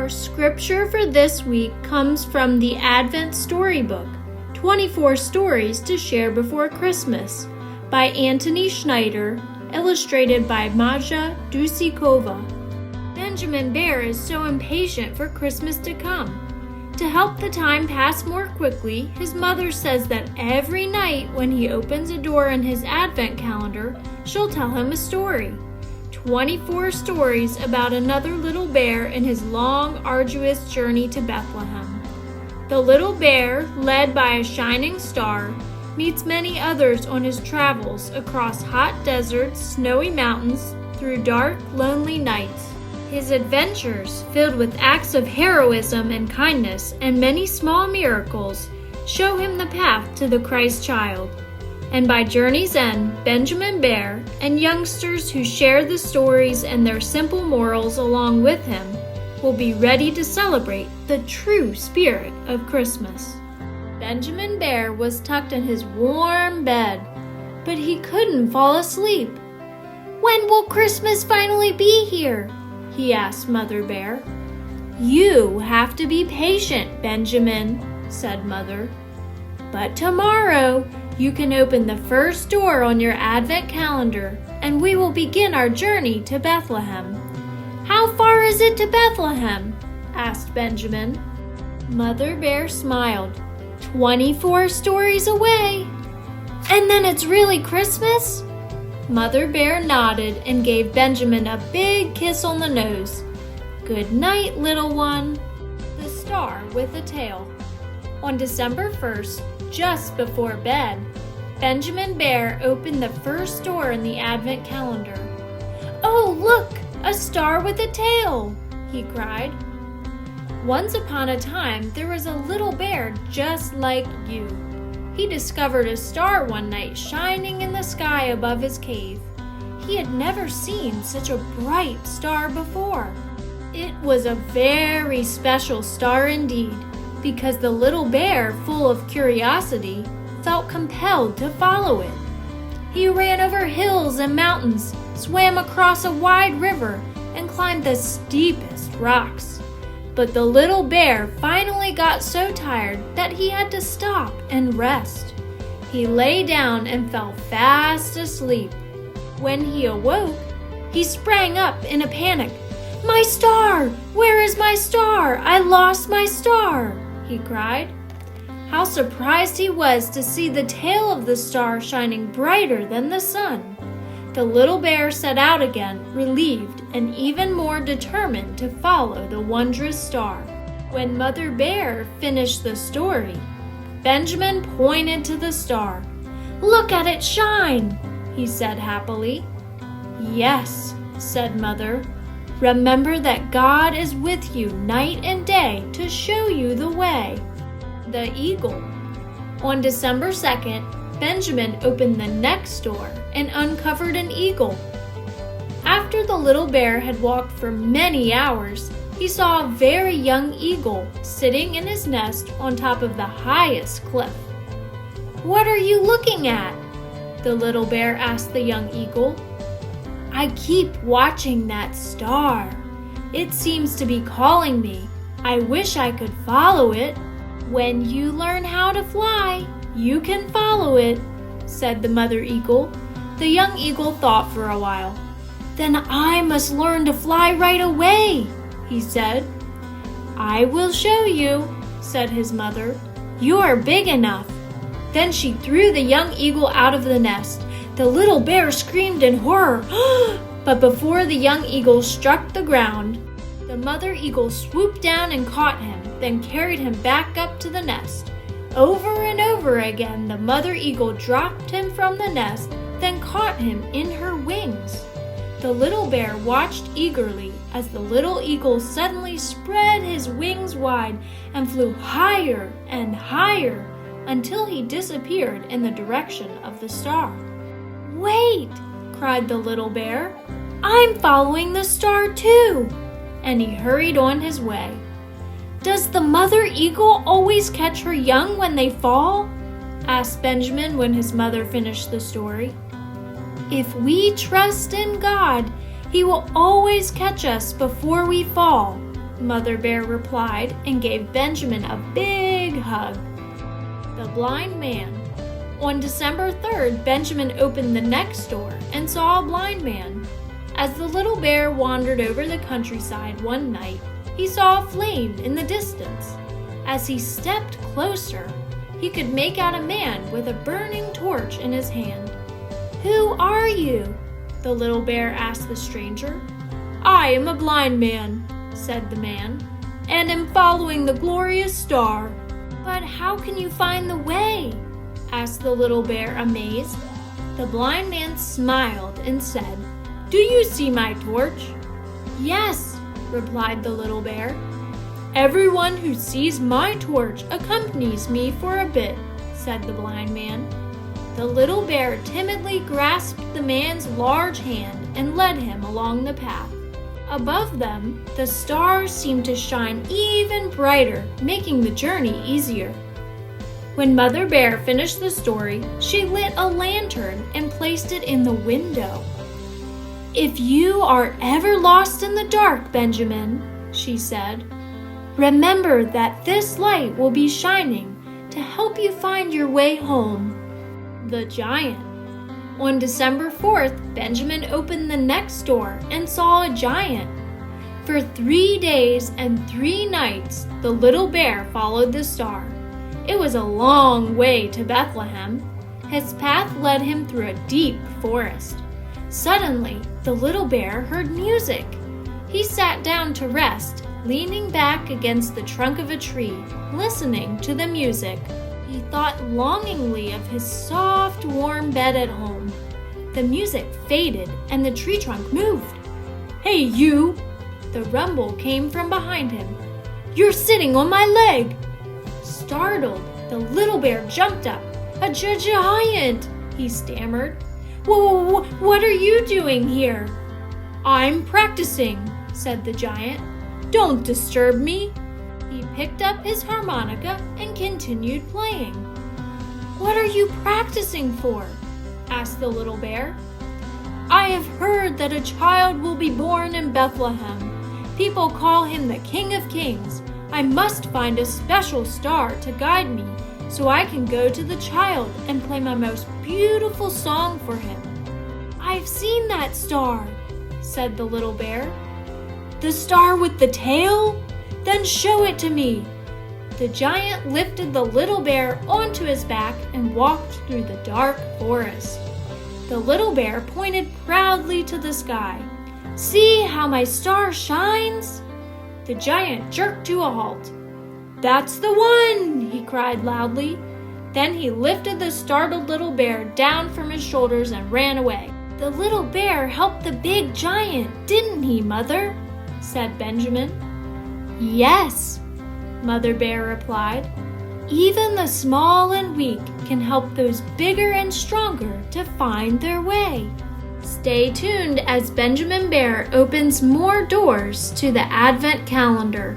Our scripture for this week comes from the Advent Storybook, 24 Stories to Share Before Christmas, by Antonie Schneider, illustrated by Maja, Dusikova. Benjamin Bear is so impatient for Christmas to come. To help the time pass more quickly, his mother says that every night when he opens a door in his Advent calendar, she'll tell him a story. 24 stories about another little bear in his long, arduous journey to Bethlehem. The little bear, led by a shining star, meets many others on his travels across hot deserts, snowy mountains, through dark, lonely nights. His adventures, filled with acts of heroism and kindness and many small miracles, show him the path to the Christ child. And by journey's end, Benjamin Bear and youngsters who share the stories and their simple morals along with him will be ready to celebrate the true spirit of Christmas. Benjamin Bear was tucked in his warm bed, but he couldn't fall asleep. "When will Christmas finally be here?" he asked Mother Bear. "You have to be patient, Benjamin," said Mother. "But tomorrow you can open the first door on your Advent calendar, and we will begin our journey to Bethlehem." "How far is it to Bethlehem?" asked Benjamin. Mother Bear smiled. 24 stories away." "And then it's really Christmas?" Mother Bear nodded and gave Benjamin a big kiss on the nose. "Good night, little one." The Star with a Tail. On December 1st, just before bed, Benjamin Bear opened the first door in the Advent calendar. "Oh, look, a star with a tail!" he cried. Once upon a time, there was a little bear just like you. He discovered a star one night shining in the sky above his cave. He had never seen such a bright star before. It was a very special star indeed, because the little bear, full of curiosity, felt compelled to follow it. He ran over hills and mountains, swam across a wide river, and climbed the steepest rocks. But the little bear finally got so tired that he had to stop and rest. He lay down and fell fast asleep. When he awoke, he sprang up in a panic. "My star! Where is my star? I lost my star!" he cried. How surprised he was to see the tail of the star shining brighter than the sun. The little bear set out again, relieved and even more determined to follow the wondrous star. When Mother Bear finished the story, Benjamin pointed to the star. "Look at it shine," he said happily. "Yes," said Mother. "Remember that God is with you night and day to show you the way." The Eagle. On December 2nd, Benjamin opened the next door and uncovered an eagle. After the little bear had walked for many hours, he saw a very young eagle sitting in his nest on top of the highest cliff. "What are you looking at?" the little bear asked the young eagle. "I keep watching that star. It seems to be calling me. I wish I could follow it." "When you learn how to fly, you can follow it," said the mother eagle. The young eagle thought for a while. "Then I must learn to fly right away," he said. "I will show you," said his mother. "You're big enough." Then she threw the young eagle out of the nest. The little bear screamed in horror, but before the young eagle struck the ground, the mother eagle swooped down and caught him, then carried him back up to the nest. Over and over again, the mother eagle dropped him from the nest, then caught him in her wings. The little bear watched eagerly as the little eagle suddenly spread his wings wide and flew higher and higher until he disappeared in the direction of the star. "Wait!" cried the little bear. "I'm following the star too!" And he hurried on his way. "Does the mother eagle always catch her young when they fall?" asked Benjamin when his mother finished the story. "If we trust in God, He will always catch us before we fall," Mother Bear replied and gave Benjamin a big hug. The blind man. On December 3rd, Benjamin opened the next door and saw a blind man. As the little bear wandered over the countryside one night, he saw a flame in the distance. As he stepped closer, he could make out a man with a burning torch in his hand. "Who are you?" the little bear asked the stranger. "I am a blind man," said the man, "and am following the glorious star." "But how can you find the way?" asked the little bear, amazed. The blind man smiled and said, "Do you see my torch?" "Yes," replied the little bear. "Everyone who sees my torch accompanies me for a bit," said the blind man. The little bear timidly grasped the man's large hand and led him along the path. Above them, the stars seemed to shine even brighter, making the journey easier. When Mother Bear finished the story, she lit a lantern and placed it in the window. "If you are ever lost in the dark, Benjamin," she said, "remember that this light will be shining to help you find your way home." The giant. On December 4th, Benjamin opened the next door and saw a giant. For 3 days and 3 nights, the little bear followed the star. It was a long way to Bethlehem. His path led him through a deep forest. Suddenly, the little bear heard music. He sat down to rest, leaning back against the trunk of a tree, listening to the music. He thought longingly of his soft, warm bed at home. The music faded and the tree trunk moved. "Hey, you!" The rumble came from behind him. "You're sitting on my leg!" Startled, the little bear jumped up. "A giant!" he stammered. "Whoa, what are you doing here?" "I'm practicing," said the giant. "Don't disturb me." He picked up his harmonica and continued playing. "What are you practicing for?" asked the little bear. "I have heard that a child will be born in Bethlehem. People call him the King of Kings. I must find a special star to guide me so I can go to the child and play my most beautiful song for him." "I've seen that star," said the little bear. "The star with the tail? Then show it to me." The giant lifted the little bear onto his back and walked through the dark forest. The little bear pointed proudly to the sky. "See how my star shines?" The giant jerked to a halt. "That's the one!" he cried loudly. Then he lifted the startled little bear down from his shoulders and ran away. "The little bear helped the big giant, didn't he, Mother?" said Benjamin. "Yes," Mother Bear replied. "Even the small and weak can help those bigger and stronger to find their way." Stay tuned as Benjamin Bear opens more doors to the Advent calendar.